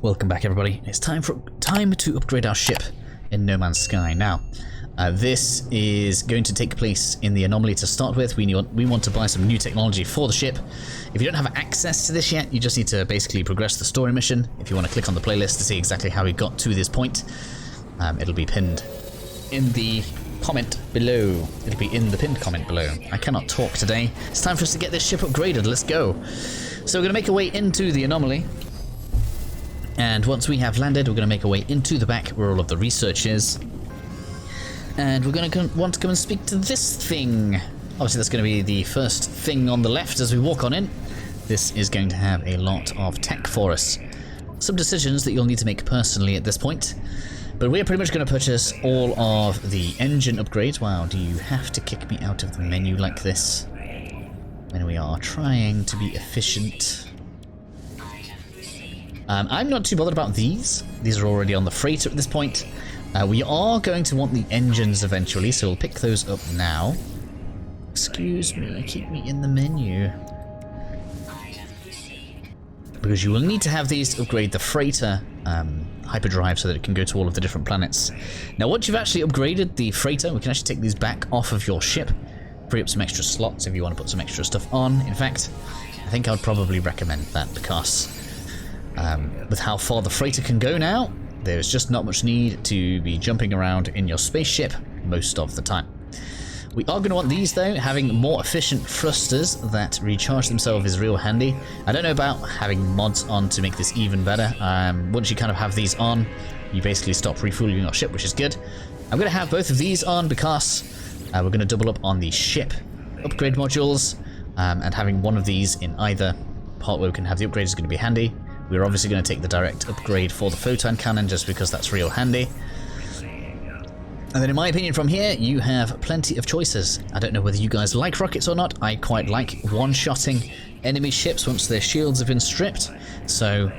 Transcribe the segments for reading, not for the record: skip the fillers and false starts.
Welcome back, everybody. It's time to upgrade our ship in No Man's Sky. Now, this is going to take place in the anomaly to start with. We want to buy some new technology for the ship. If you don't have access to this yet, you just need to basically progress the story mission. If you want to click on the playlist to see exactly how we got to this point, it'll be pinned in the comment below. It'll be in the pinned comment below. I cannot talk today. It's time for us to get this ship upgraded. Let's go. So we're going to make our way into the anomaly. And once we have landed, we're going to make our way into the back where all of the research is. And we're going to want to come and speak to this thing. Obviously, that's going to be the first thing on the left as we walk on in. This is going to have a lot of tech for us. Some decisions that you'll need to make personally at this point. But we're pretty much going to purchase all of the engine upgrades. Wow, do you have to kick me out of the menu like this? When we are trying to be efficient. I'm not too bothered about these. These are already on the freighter at this point. We are going to want the engines eventually, so we'll pick those up now. Excuse me, keep me in the menu. Because you will need to have these to upgrade the freighter hyperdrive so that it can go to all of the different planets. Now, once you've actually upgraded the freighter, we can actually take these back off of your ship. Free up some extra slots if you want to put some extra stuff on. In fact, I think I would probably recommend that because with how far the freighter can go now, there's just not much need to be jumping around in your spaceship most of the time. We are going to want these though. Having more efficient thrusters that recharge themselves is real handy. I don't know about having mods on to make this even better. Once you kind of have these on, you basically stop refueling your ship, which is good. I'm going to have both of these on because we're going to double up on the ship upgrade modules, and having one of these in either part where we can have the upgrade is going to be handy. We're obviously going to take the direct upgrade for the Photon Cannon just because that's real handy. And then in my opinion from here, you have plenty of choices. I don't know whether you guys like rockets or not. I quite like one-shotting enemy ships once their shields have been stripped. So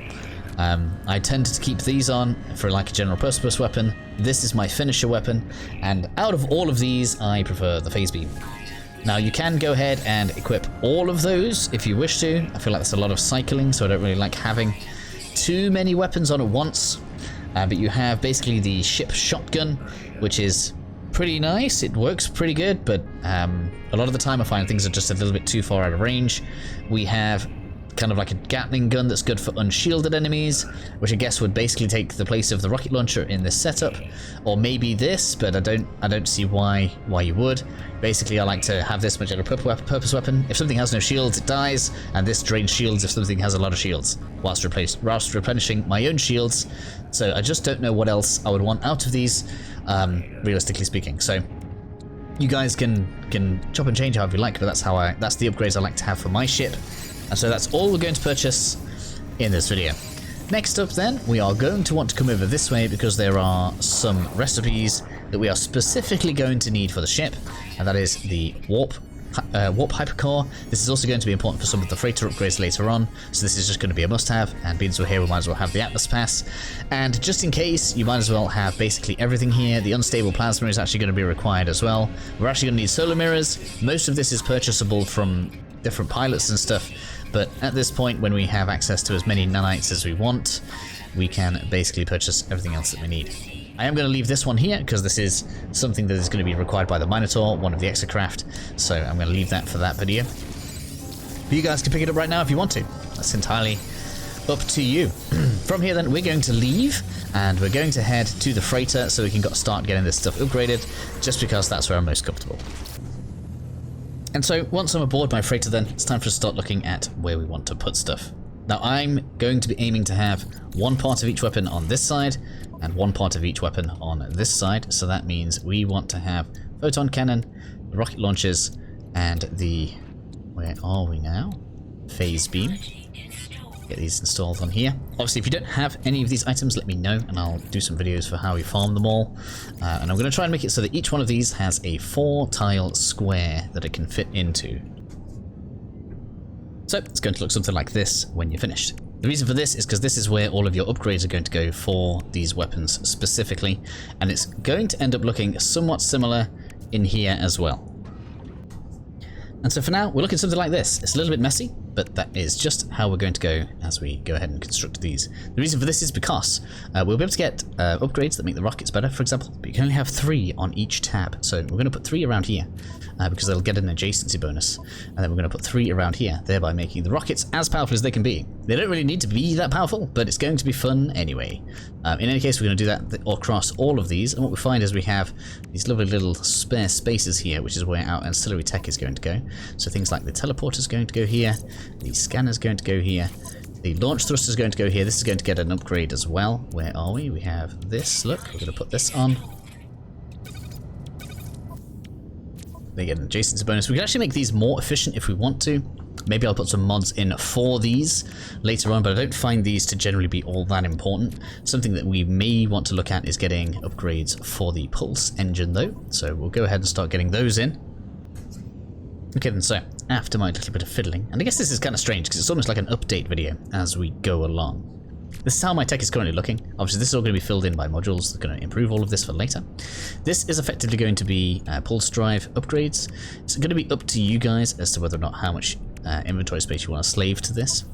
I tend to keep these on for like a general purpose weapon. This is my finisher weapon. And out of all of these, I prefer the phase beam. Now you can go ahead and equip all of those if you wish to. I feel like that's a lot of cycling, so I don't really like having too many weapons on at once. But you have basically the ship shotgun, which is pretty nice. It works pretty good, but a lot of the time I find things are just a little bit too far out of range. We have kind of like a Gatling gun that's good for unshielded enemies, which I guess would basically take the place of the rocket launcher in this setup, or maybe this, but I don't see why you would. Basically, I like to have this much of a purpose weapon. If something has no shields, it dies, and this drains shields if something has a lot of shields, whilst replenishing my own shields. So I just don't know what else I would want out of these, realistically speaking. So you guys can chop and change however you like, but that's the upgrades I like to have for my ship. And so that's all we're going to purchase in this video. Next up then, we are going to want to come over this way because there are some recipes that we are specifically going to need for the ship, and that is the warp hypercore. This is also going to be important for some of the freighter upgrades later on, so this is just going to be a must-have, and being so here we might as well have the Atlas Pass. And just in case, you might as well have basically everything here. The unstable plasma is actually going to be required as well. We're actually going to need solar mirrors. Most of this is purchasable from different pilots and stuff, but at this point when we have access to as many nanites as we want, we can basically purchase everything else that we need. I am going to leave this one here because this is something that is going to be required by the Minotaur, one of the exocraft, so I'm going to leave that for that video. But you guys can pick it up right now if you want to. That's entirely up to you. From here then, we're going to leave and we're going to head to the freighter so we can start getting this stuff upgraded, just because that's where I'm most comfortable. And so once I'm aboard my freighter then, it's time for us to start looking at where we want to put stuff. Now I'm going to be aiming to have one part of each weapon on this side and one part of each weapon on this side. So that means we want to have Photon Cannon, the rocket launchers, and the, where are we now? Phase beam. Get these installed on here. Obviously, if you don't have any of these items, let me know, and I'll do some videos for how we farm them all. And I'm going to try and make it so that each one of these has a 4-tile square that it can fit into. So it's going to look something like this when you're finished. The reason for this is because this is where all of your upgrades are going to go for these weapons specifically, and it's going to end up looking somewhat similar in here as well. And so for now, we're looking something like this. It's a little bit messy. but that is just how we're going to go as we go ahead and construct these. The reason for this is because we'll be able to get upgrades that make the rockets better, for example, but you can only have 3 on each tab. So we're going to put 3 around here because they'll get an adjacency bonus, and then we're going to put 3 around here, thereby making the rockets as powerful as they can be. They don't really need to be that powerful, but it's going to be fun anyway. In any case, we're going to do that across all of these, and what we find is we have these lovely little spare spaces here, which is where our ancillary tech is going to go. So things like the teleporter is going to go here, the scanner is going to go here, the launch thruster is going to go here. This is going to get an upgrade as well. Where are we? We have this. Look, we're going to put this on. They get an adjacency bonus. We can actually make these more efficient if we want to. Maybe I'll put some mods in for these later on, but I don't find these to generally be all that important. Something that we may want to look at is getting upgrades for the pulse engine though. So we'll go ahead and start getting those in. Okay then, so after my little bit of fiddling, and I guess this is kind of strange because it's almost like an update video as we go along. This is how my tech is currently looking. Obviously this is all going to be filled in by modules that are going to improve all of this for later. This is effectively going to be pulse drive upgrades. It's going to be up to you guys as to whether or not how much inventory space you want to slave to this.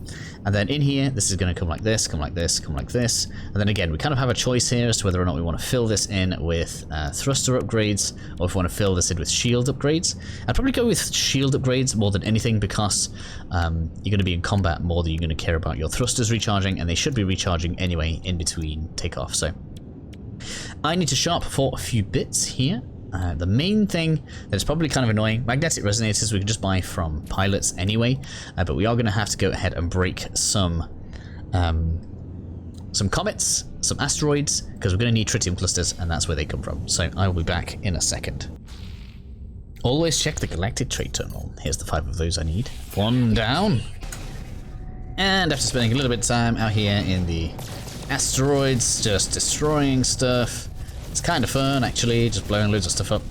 And then in here, this is going to come like this, come like this, come like this. And then again, we kind of have a choice here as to whether or not we want to fill this in with thruster upgrades, or if we want to fill this in with shield upgrades. I'd probably go with shield upgrades more than anything because you're going to be in combat more than you're going to care about your thrusters recharging, and they should be recharging anyway in between takeoff. So I need to sharp for a few bits here. The main thing that's probably kind of annoying, magnetic resonators we can just buy from pilots anyway, but we are going to have to go ahead and break some comets, some asteroids, because we're going to need tritium clusters, and that's where they come from. So I will be back in a second. Always check the galactic trade terminal. Here's the 5 of those I need. 1 down. And after spending a little bit of time out here in the asteroids, just destroying stuff. It's kind of fun, actually, just blowing loads of stuff up.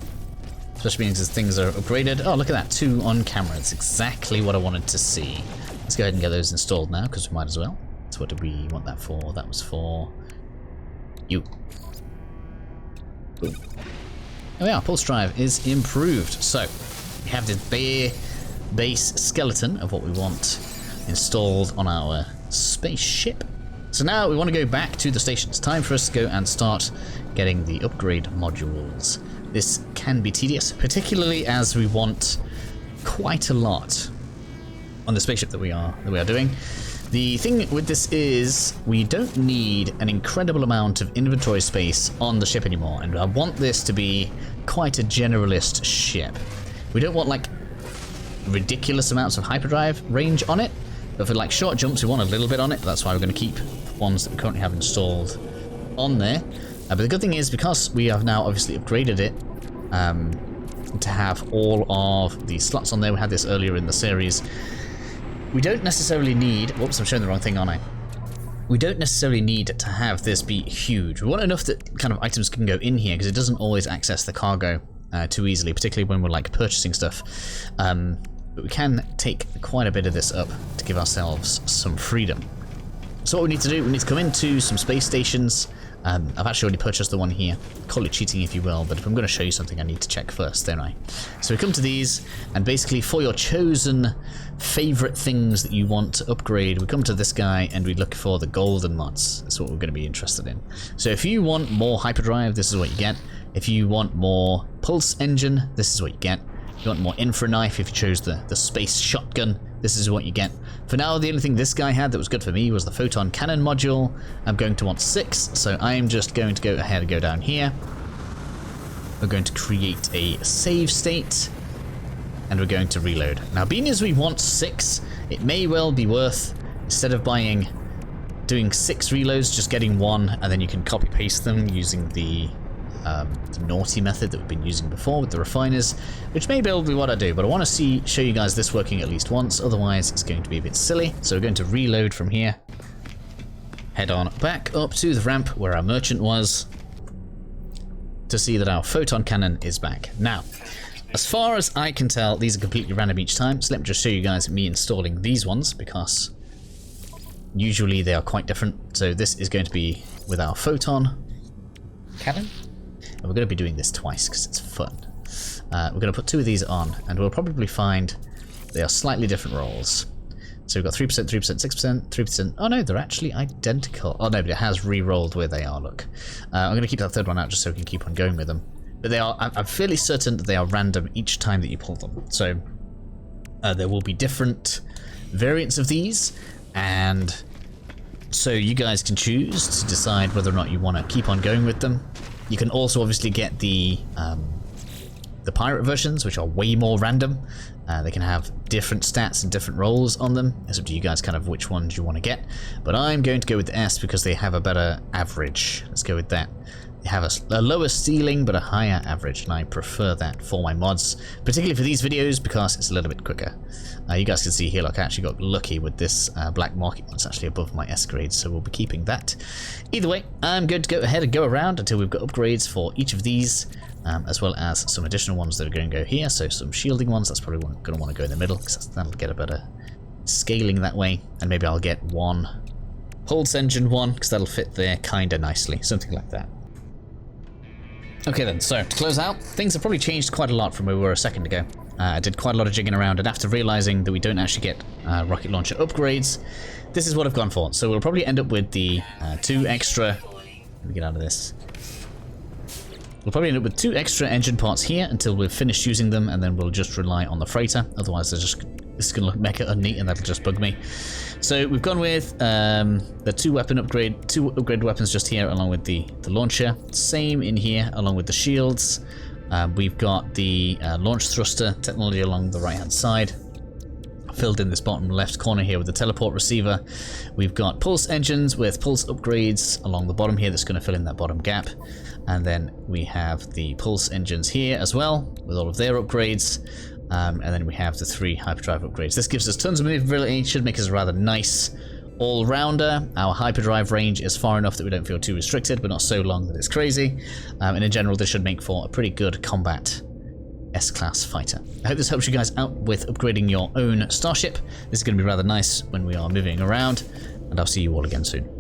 Especially because things are upgraded. Oh, look at that, 2 on camera. It's exactly what I wanted to see. Let's go ahead and get those installed now, because we might as well. So what did we want that for? That was for you. Boom. Oh yeah, pulse drive is improved. So we have this bare base skeleton of what we want installed on our spaceship. So now we want to go back to the station. It's time for us to go and start getting the upgrade modules. This can be tedious, particularly as we want quite a lot on the spaceship that we are doing. The thing with this is we don't need an incredible amount of inventory space on the ship anymore, and I want this to be quite a generalist ship. We don't want like ridiculous amounts of hyperdrive range on it, but for like short jumps we want a little bit on it. That's why we're going to keep ones that we currently have installed on there. But the good thing is, because we have now obviously upgraded it to have all of the slots on there, we had this earlier in the series, we don't necessarily need, whoops, I'm showing the wrong thing, aren't I? We don't necessarily need to have this be huge. We want enough that kind of items can go in here, because it doesn't always access the cargo too easily, particularly when we're like purchasing stuff. But we can take quite a bit of this up to give ourselves some freedom. So what we need to do, we need to come into some space stations. I've actually already purchased the one here. Call it cheating if you will, but if I'm going to show you something I need to check first, don't I? So we come to these, and basically for your chosen favorite things that you want to upgrade, we come to this guy and we look for the golden mods. That's what we're going to be interested in. So if you want more hyperdrive, this is what you get. If you want more pulse engine, this is what you get. If you want more infra knife, if you chose the space shotgun, this is what you get. For now, the only thing this guy had that was good for me was the Photon Cannon module. I'm going to want 6, so I'm just going to go ahead and go down here. We're going to create a save state, and we're going to reload. Now, being as we want 6, it may well be worth, instead of doing 6 reloads, just getting 1, and then you can copy paste them using the naughty method that we've been using before with the refiners, which may be what I do, but I want to show you guys this working at least once, otherwise it's going to be a bit silly. So we're going to reload from here, head on back up to the ramp where our merchant was, to see that our photon cannon is back. Now, as far as I can tell, these are completely random each time, so let me just show you guys me installing these ones, because usually they are quite different. So this is going to be with our photon cannon. And we're going to be doing this twice because it's fun. We're going to put 2 of these on, and we'll probably find they are slightly different roles. So we've got 3%, 3%, 6%, 3%. Oh no, they're actually identical. Oh no, but it has re-rolled where they are, look. I'm going to keep that third one out just so we can keep on going with them. But they are, I'm fairly certain that they are random each time that you pull them. So there will be different variants of these, and so you guys can choose to decide whether or not you want to keep on going with them. You can also obviously get the pirate versions, which are way more random. They can have different stats and different rolls on them. It's up to you guys kind of which ones you want to get. But I'm going to go with the S because they have a better average. Let's go with that. They have a lower ceiling but a higher average, and I prefer that for my mods, particularly for these videos because it's a little bit quicker. You guys can see here, look, I actually got lucky with this black market one. It's actually above my S grade, so we'll be keeping that. Either way, I'm going to go ahead and go around until we've got upgrades for each of these, as well as some additional ones that are going to go here. So some shielding ones, that's probably going to want to go in the middle because that'll get a better scaling that way. And maybe I'll get one pulse engine one because that'll fit there kind of nicely, something like that. Okay then, so to close out, things have probably changed quite a lot from where we were a second ago. I did quite a lot of jigging around, and after realizing that we don't actually get rocket launcher upgrades, this is what I've gone for. So we'll probably end up with the 2 extra... Let me get out of this. We'll probably end up with 2 extra engine parts here until we've finished using them, and then we'll just rely on the freighter. Otherwise, this is going to look mega unneat, and that'll just bug me. So we've gone with the 2 upgrade weapons just here, along with the launcher. Same in here, along with the shields. We've got the launch thruster technology along the right-hand side, filled in this bottom left corner here with the teleport receiver. We've got pulse engines with pulse upgrades along the bottom here that's going to fill in that bottom gap. And then we have the pulse engines here as well with all of their upgrades. And then we have the 3 hyperdrive upgrades. This gives us tons of maneuverability, should make us a rather nice all-rounder. Our hyperdrive range is far enough that we don't feel too restricted, but not so long that it's crazy. And in general, this should make for a pretty good combat S-class fighter. I hope this helps you guys out with upgrading your own starship. This is going to be rather nice when we are moving around, and I'll see you all again soon.